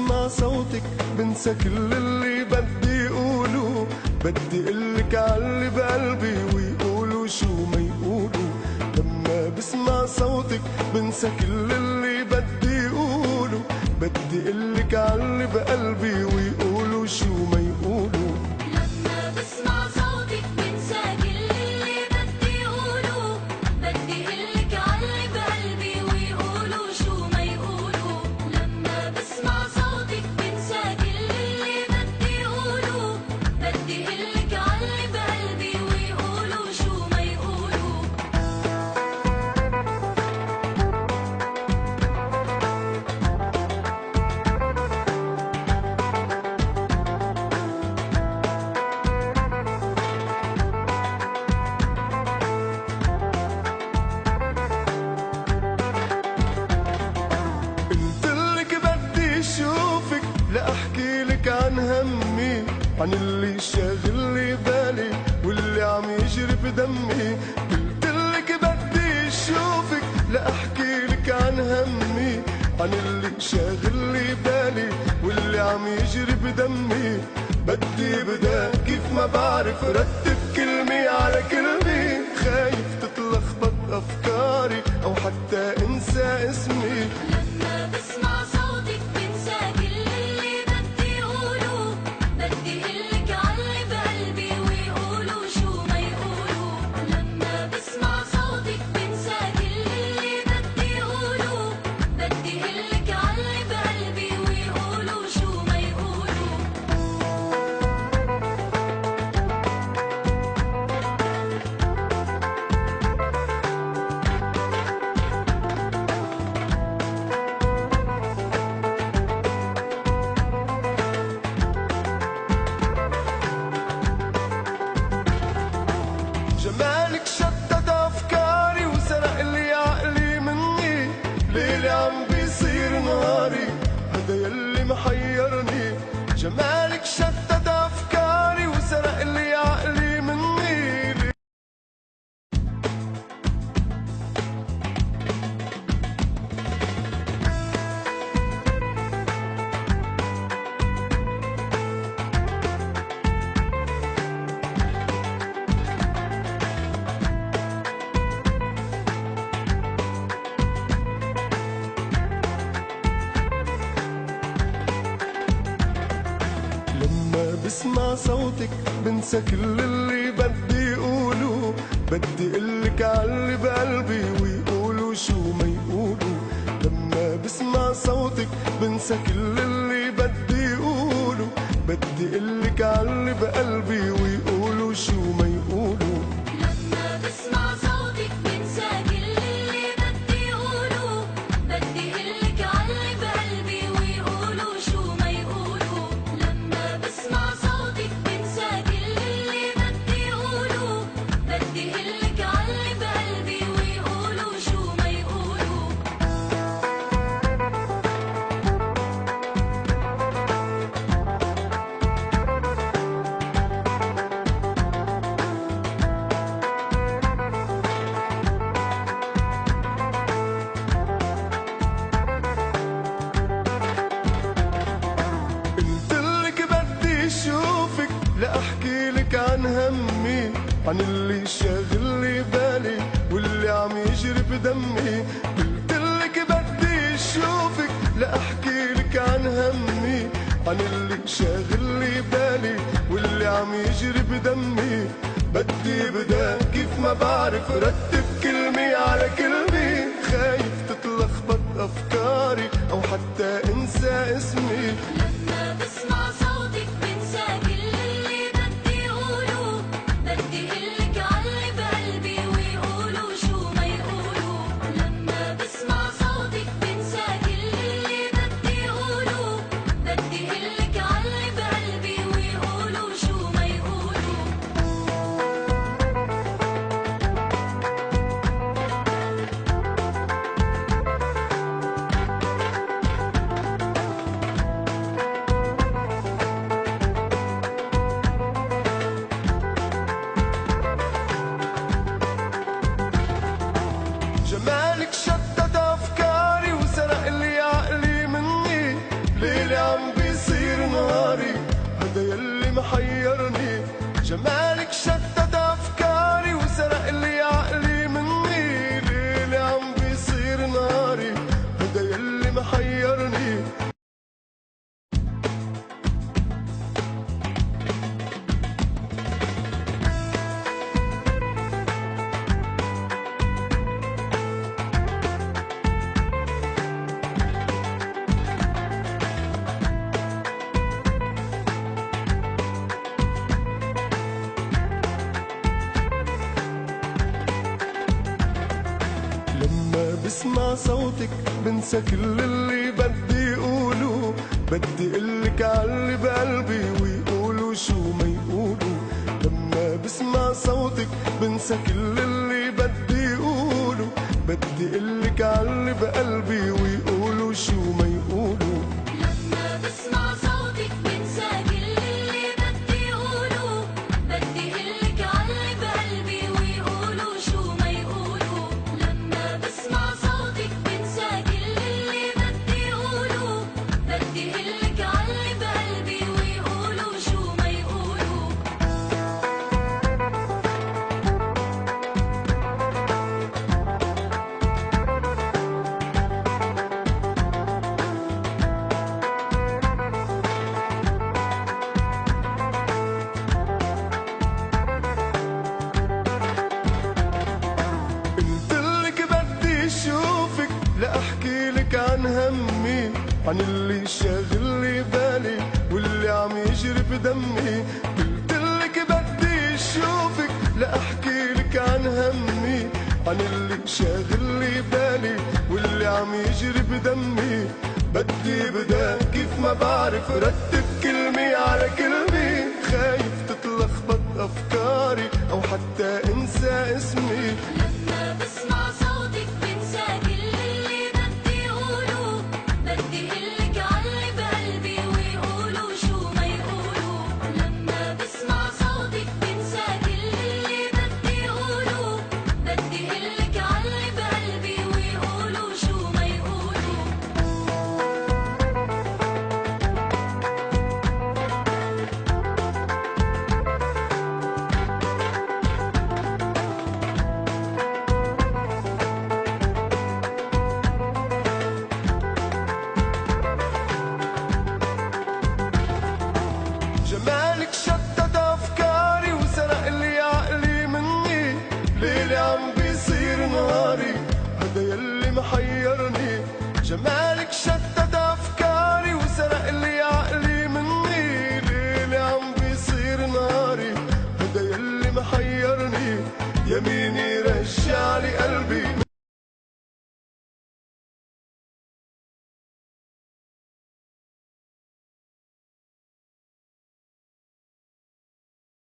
بسمع صوتك بنسى كل اللي بدي اقوله. بدي قلك عاللي بقلبي ويقولوا شو ما يقولوا. لما بسمع صوتك بنسى كل اللي بدي اقوله. بدي قلك عاللي بقلبي ويقولوا شو ما يقولوا. لما بسمع صوتك بنسى كل اللي بدي اقوله. بدي قلك عاللي بقلبي ويقولوا شو ما يقولوا. لما بسمع صوتك بنسى كل اللي بدي اقوله. بدي قلك عاللي بقلبي ويقولوا شو ما يقولوا. قلتلك بدي اشوفك لاحكي لك عن همي، عن اللي شاغل بالي واللي عم يجري بدمي. قلتلك بدي اشوفك لاحكي لك عن همي، عن اللي شاغل بالي واللي عم يجري بدمي. بدي ابدا كيف ما بعرف رتب كلمة على كلمة. خايف تتلخبط افكاري او حتى انسى اسمي. لما بسمع صوتك بنسى كل اللي بدي اقوله. بدي قلك عاللي بقلبي ويقولوا شو ما يقولوا. لما بسمع صوتك بنسى كل اللي بدي اقوله. بدي قلك عاللي بقلبي ويقولوا شو ما يقولوا. جمالك شتت افكاري وسرق لي عقلي مني. ليلي عم بيصير نهاري هدا يلي محيرني. جمالك شتت افكاري وسرق لي عقلي مني. لما بسمع صوتك بنسى كل اللي بدي اقوله. بدي قلك عاللي بقلبي ويقولوا شو ما يقولوا. لما بسمع صوتك بنسى كل اللي بدي اقوله. بدي قلك عاللي بقلبي ويقولوا شو ما يقولوا. لما بسمع صوتك بنسى كل اللي بدي اقوله. بدي قلك عاللي بقلبي ويقولوا شو ما يقولوا. لما بسمع صوتك بنسى كل اللي بدي اقوله. بدي قلك عاللي بقلبي ويقولوا شو ما يقولوا. قلتلك بدي اشوفك لاحكي لك عن همي، عن اللي شاغل بالي واللي عم يجري بدمي. قلتلك بدي اشوفك لاحكي لك عن همي، عن اللي شاغل بالي واللي عم يجري بدمي. بدي ابدا كيف ما بعرف رتب كلمة على كلمة. خايف تتلخبط افكاري او حتى انسى اسمي. لما بسمع صوتك بنسى كل اللي بدي اقوله. بدي قلك عاللي بقلبي ويقولوا شو ما يقولوا. لما بسمع صوتك بنسى كل اللي بدي اقوله. بدي قلك عاللي بقلبي ويقولوا شو ما يقولوا. ليلي عم بيصير نهاري، هذا يلي محيرني. جمالك شتت افكاري وسرق لي عقلي مني، ليلي عم بيصير نهاري، هذا يلي محيرني. لما بسمع صوتك بنسى كل اللي بدي اقوله، بدي قلك عاللي بقلبي ويقولوا شو ما يقولوا. لما بسمع صوتك بنسى كل اللي بدي اقوله، بدي قلك عاللي بقلبي ويقولوا شو ما يقولوا. لما بسمع صوتك بنسى كل اللي بدي اقوله، بدي قلك عاللي بقلبي ويقولوا شو ما يقولوا. لما بسمع صوتك بنسى كل اللي بدي اقوله، بدي قلك عاللي بقلبي ويقولوا شو ما يقولوا. قلتلك بدي اشوفك لاحكي لك عن همي، عن اللي شاغل بالي واللي عم يجري بدمي. قلتلك بدي اشوفك لاحكي لك عن همي، عن اللي شاغل بالي واللي عم يجري بدمي. بدي ابدا كيف ما بعرف رتب كلمة على كلمة، خايف تتلخبط افكاري او حتى انسى اسمي. لما بسمع صوتك بنسى كل اللي بدي اقوله، بدي قلك عاللي بقلبي ويقولوا شو ما يقولوا. لما بسمع صوتك بنسى كل اللي بدي اقوله، بدي قلك عاللي بقلبي ويقولوا شو ما يقولوا. جمالك شتت افكاري وسرق لي عقلي مني، ليلي عم بيصير نهاري، هذا يلي محيرني. جمالك شتت افكاري وسرق لي عقلي مني، ليلي عم بيصير نهاري، هذا يلي محيرني. يمين